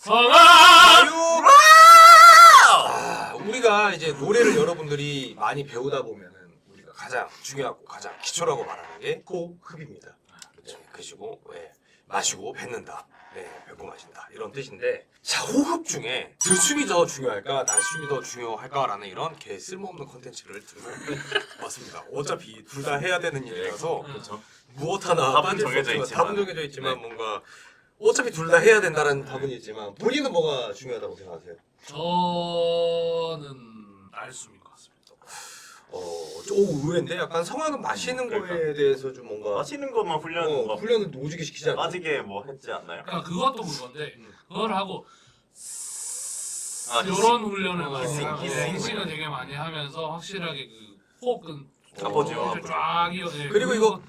성악! 우리가 이제 노래를 여러분들이 많이 배우다 보면은 우리가 가장 중요하고 가장 기초라고 말하는 게 호흡입니다. 네, 그시고 마시고 뱉는다. 네, 뱉고 마신다. 이런 뜻인데, 자, 호흡 중에 들숨이 더 중요할까, 날숨이 더 중요할까라는 이런 개 쓸모없는 컨텐츠를 들고 왔습니다. 어차피 둘 다 해야 되는 일이라서 그렇죠. 무엇 하나 답은 빠질 수 정해져 없지만, 있지만. 답은 정해져 있지만 네. 뭔가 어차피 둘 다 해야 된다는 답은 있지만 본인은 뭐가 중요하다고 생각하세요? 저는 날숨인 것 같습니다. 좀 의외인데 약간 성악은 마시는 그러니까. 거에 대해서 좀 뭔가 마시는 것만 훈련 훈련을 오지게 시키지 않나? 빠지게 뭐 했지 않나요? 그러니까 그것도 그건데 그걸 하고 아, 이런 훈련을 많이 히싱, 하고 히싱. 히싱을 되게 많이 하면서 확실하게 그 호흡은 아버지요. 쫙 이어. 네, 그리고 이거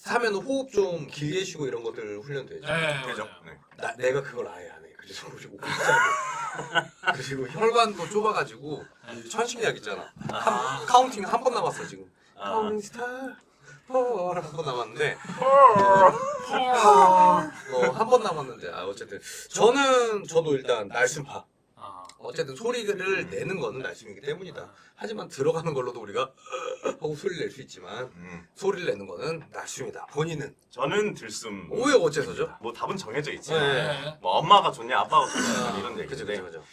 하면 호흡 좀 길게 쉬고 이런 것들 훈련되죠. 네, 되죠. 맞아요. 네. 내가 그걸 아예 안 해. 그래서 그리고 그리고 혈관도 좁아가지고 이 천식약 있잖아. 카운팅 한 번 남았어 지금. 카운팅 스타 한번 남았는데 한 번 남았는데 어쨌든 저도 일단 날숨파. 어쨌든 소리를 내는 거는 날숨이기 때문이다. 하지만 들어가는 걸로도 우리가 하고 소리를 낼 수 있지만 소리를 내는 거는 날숨이다. 본인은 저는 들숨. 오해 어째서죠? 뭐 답은 정해져 있지. 네. 뭐 엄마가 좋냐 아빠가 좋냐 이런 그죠 얘기인데. 그죠.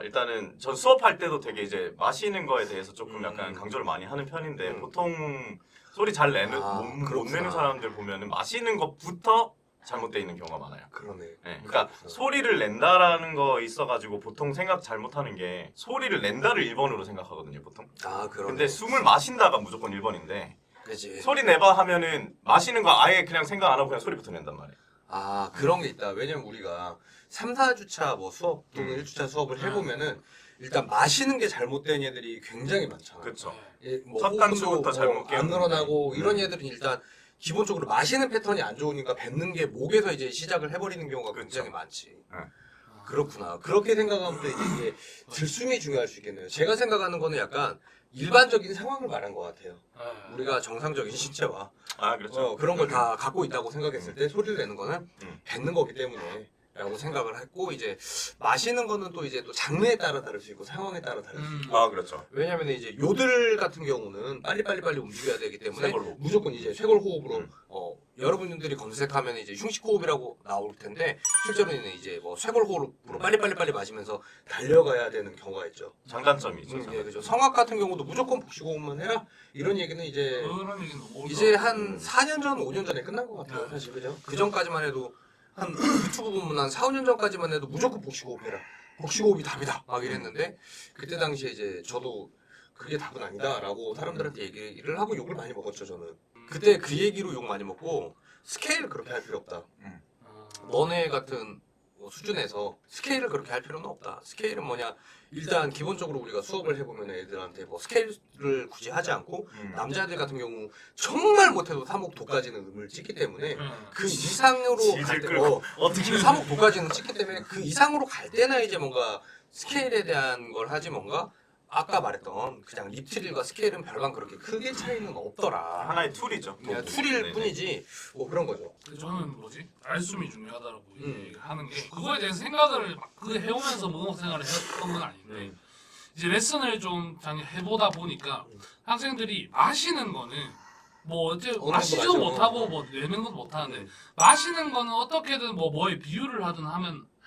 일단은 전 수업할 때도 되게 이제 마시는 거에 대해서 조금 약간 음. 강조를 많이 하는 편인데 보통 소리 잘 내는 못 그렇구나. 내는 사람들 보면은 마시는 것부터 잘못되어 있는 경우가 많아요. 그러네. 네, 그러니까 소리를 낸다라는 거 있어가지고 보통 생각 잘못하는 게 소리를 낸다를 1번으로 생각하거든요 보통. 그러네. 근데 숨을 마신다가 무조건 1번인데 그지. 소리 내봐 하면은 마시는 거 아예 그냥 생각 안 하고 그냥 소리부터 낸단 말이에요. 그런 게 있다. 왜냐면 우리가 3, 4주차 뭐 수업 또는 1주차 수업을 해보면은 일단 마시는 게 잘못된 애들이 굉장히 많잖아. 그렇죠. 뭐 첫 단추부터 잘못 안 늘어나고 깨우는데. 이런 애들은 일단 기본적으로 마시는 패턴이 안 좋으니까 뱉는 게 목에서 이제 시작을 해버리는 경우가 그렇죠. 굉장히 많지. 네. 그렇구나. 그렇게 생각하면 또 이게 들숨이 중요할 수 있겠네요. 제가 생각하는 거는 약간 일반적인 상황을 말한 것 같아요. 우리가 정상적인 신체와 그렇죠. 그런 걸 다 갖고 있다고 생각했을 때 소리를 내는 거는 음. 뱉는 거기 때문에 라고 생각을 했고, 이제 마시는 거는 또 이제 또 장르에 따라 다를 수 있고 상황에 따라 다를 수 있고. 그렇죠. 왜냐면 이제 요들 같은 경우는 빨리 움직여야 되기 때문에 쇄골호흡. 무조건 이제 쇄골 호흡으로 여러분들이 검색하면 이제 흉식 호흡이라고 나올 텐데 실제로는 이제 뭐 쇄골 호흡으로 빨리 마시면서 달려가야 되는 경우가 있죠. 장단점이죠. 예, 그죠. 성악 같은 경우도 무조건 복식 호흡만 해라 이런 얘기는 이제 그런 얘기는 오히려 이제 한 4년 전, 5년 전에 끝난 것 같아요, 사실 그죠? 그 전까지만 해도 한 유튜브 보면 한 4, 5년 전까지만 해도 무조건 복식호흡 해라. 복식호흡이 답이다. 막 이랬는데 그때 당시에 이제 저도 그게 답은 아니다라고 사람들한테 얘기를 하고 욕을 많이 먹었죠, 저는. 그때 그 얘기로 욕 많이 먹고 스케일을 그렇게 할 필요 없다. 너네 같은 수준에서 스케일을 그렇게 할 필요는 없다. 스케일은 뭐냐? 일단 기본적으로 우리가 수업을 해보면 애들한테 뭐 스케일을 굳이 하지 않고 남자들 같은 경우 정말 못해도 3옥 도까지는 음을 찍기 때문에 그 이상으로 갈 때, 어떻게 3옥 도까지는 찍기 때문에 그 이상으로 갈 때나 이제 뭔가 스케일에 대한 걸 하지 뭔가 아까 말했던 그냥 립트릴과 스케일은 별반 그렇게 크게 차이는 없더라. 하나의 툴이죠. 그냥 툴일 네네. 뿐이지 뭐 그런 거죠. 저는 날숨이 중요하다고 얘기하는 게 그거에 대해서 생각을 막 해오면서 문학 생활을 했던 건 아닌데 이제 레슨을 좀 해보다 보니까 학생들이 마시는 거는 뭐 어째 정도 마시지도 마셔. 못하고 뭐 내는 것도 못하는데 마시는 거는 어떻게든 뭐에 비유를 하든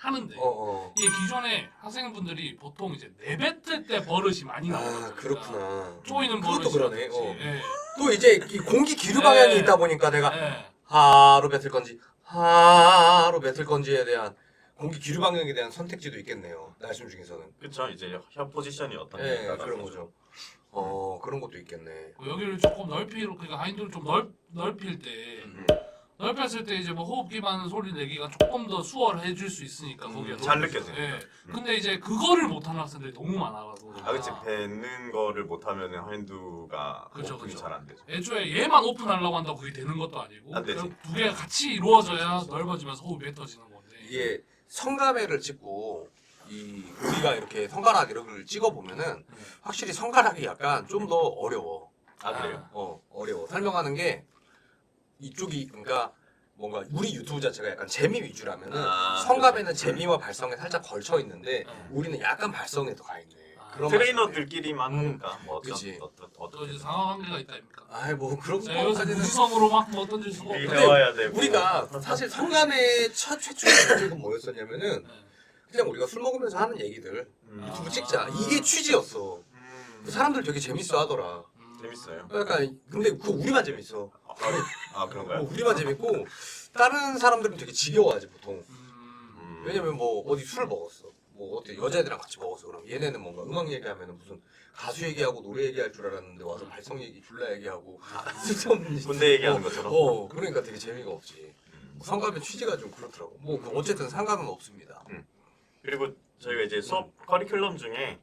하는데 어. 이게 기존에 학생분들이 보통 이제 내뱉을 때 버릇이 많이 나와요. 그렇구나. 쪼이는 그것도 버릇이 그러네. 예. 또 이제 이 공기 기류 방향이 네. 있다 보니까 내가 예. 하로 뱉을 건지 하로 뱉을 건지에 대한 공기 기류 방향에 대한 선택지도 있겠네요. 날숨 중에서는. 그렇죠. 이제 혀 포지션이 어떤 네, 거냐에 그런 따라서. 거죠. 그런 것도 있겠네. 여기를 조금 그러니까 하인도를 좀 넓힐 때 넓혔을 때 이제 뭐 호흡기 많은 소리 내기가 조금 더 수월해질 수 있으니까 거기에 잘 느껴져요. 예. 근데 이제 그거를 못하는 학생들이 너무 많아가지고. 그치. 뱉는 거를 못하면 하인두가 그쵸, 오픈이 그쵸. 잘 안 되죠. 애초에 얘만 오픈하려고 한다고 그게 되는 것도 아니고 안 되지. 두 개가 같이 이루어져야 넓어지면서 호흡이 뱉어지는 건데. 이게 성가매를 찍고 우리가 이렇게 손가락 이렇게 찍어 보면은 확실히 손가락이 약간 좀 더 어려워. 그래요? 어려워. 설명하는 게 이쪽이 그러니까 뭔가 우리 유튜브 자체가 약간 재미 위주라면은 아, 성갑에는 재미와 발성에 살짝 걸쳐 있는데 네. 우리는 약간 발성에 더 가 있네. 아, 그런 트레이너들끼리만 하니까 뭐 어떤 그치. 또 이제 상하 관계가 있다 아닙니까? 아이 뭐 그런 자, 여기서 거까지는 무지성으로 막 뭐 던질 수가 미리 없다. 근데 배워야 되고 우리가 사실 성감의 최초의 목적은 뭐였었냐면은 네. 그냥 우리가 술 먹으면서 하는 얘기들 유튜브 아. 찍자 이게 취지였어. 그 사람들 되게 재밌어 하더라. 재밌어요. 약간 근데 그거 우리만 재밌어. 아 그런가요? 우리만 재밌고 다른 사람들은 되게 지겨워하지 보통. 음. 왜냐면 뭐 어디 술을 먹었어. 뭐 어때 여자애들이랑 같이 먹었어. 그럼 얘네는 뭔가 음악 얘기하면은 무슨 가수 얘기하고 노래 얘기할 줄 알았는데 와서 발성 얘기 졸라 얘기하고 쓸데없는 군대 얘기하는 것처럼. 그러니까 되게 재미가 없지. 상감의 취지가 좀 그렇더라고. 뭐 어쨌든 상감은 없습니다. 그리고 저희가 이제 수업 커리큘럼 중에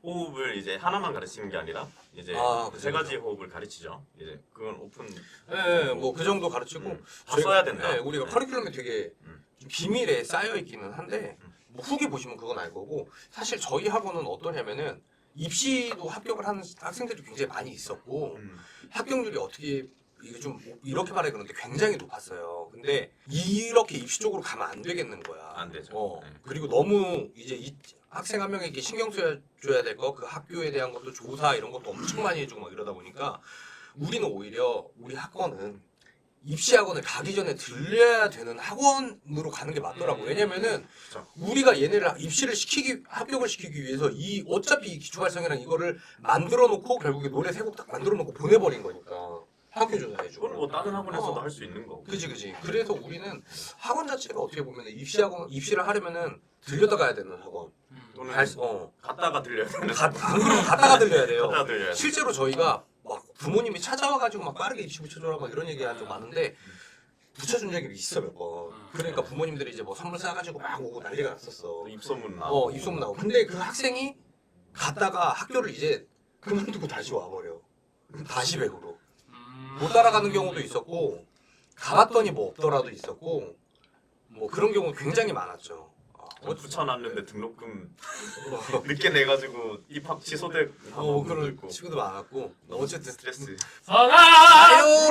호흡을 이제 하나만 가르치는 게 아니라 이제 그죠, 세 가지 호흡을 가르치죠. 이제 그건 오픈. 네, 뭐 그 정도 가르치고 다 써야 된다. 네, 우리가 네. 커리큘럼에 되게 좀 비밀에 쌓여 있기는 한데 음. 뭐 후기 보시면 그건 알 거고 사실 저희 학원은 어떠냐면은 입시도 합격을 하는 학생들이 굉장히 많이 있었고 합격률이 어떻게 이게 좀 이렇게 말해 그런데 굉장히 높았어요. 근데 이렇게 입시 쪽으로 가면 안 되겠는 거야. 안 되죠. 네. 그리고 너무 이제 이 학생 한 명에게 신경 써줘야 될 거, 그 학교에 대한 것도 조사 이런 것도 엄청 많이 해주고 막 이러다 보니까 우리는 오히려 우리 학원은 입시 학원을 가기 전에 들려야 되는 학원으로 가는 게 맞더라고. 왜냐면은 그쵸. 우리가 얘네를 합격을 시키기 위해서 어차피 이 기초발성이랑 이거를 만들어 놓고 결국에 노래 세 곡 딱 만들어 놓고 보내버린 거니까 학교 조사해주고. 그건 뭐 다른 학원에서도 할 수 있는 거고. 그지. 그래서 우리는 학원 자체가 어떻게 보면 입시를 하려면은 들려다 가야 되는 학원. 또는 갔다가 들려야 되는. 안 그러면 갔다가 들려야 돼요. 갔다가 들려야 돼. 실제로 저희가 막 부모님이 찾아와가지고 막 빠르게 입시 붙여줘라 막 이런 얘기가 좀 많은데 붙여준 적이 있어 몇 번. 그러니까 부모님들이 이제 뭐 선물 싸가지고 막 오고 난리가 났었어. 입소문 나. 입소문 나고. 근데 그 학생이 갔다가 학교를 이제 그만두고 다시 와버려. 다시 백으로. 못 따라가는 경우도 있었고 가봤더니 뭐 없더라도 있었고 뭐 그런 경우 굉장히 많았죠. 붙여놨는데 등록금 늦게 내가지고 입학 취소될 그런 친구도 많았고 어쨌든 스트레스. 상하! 아유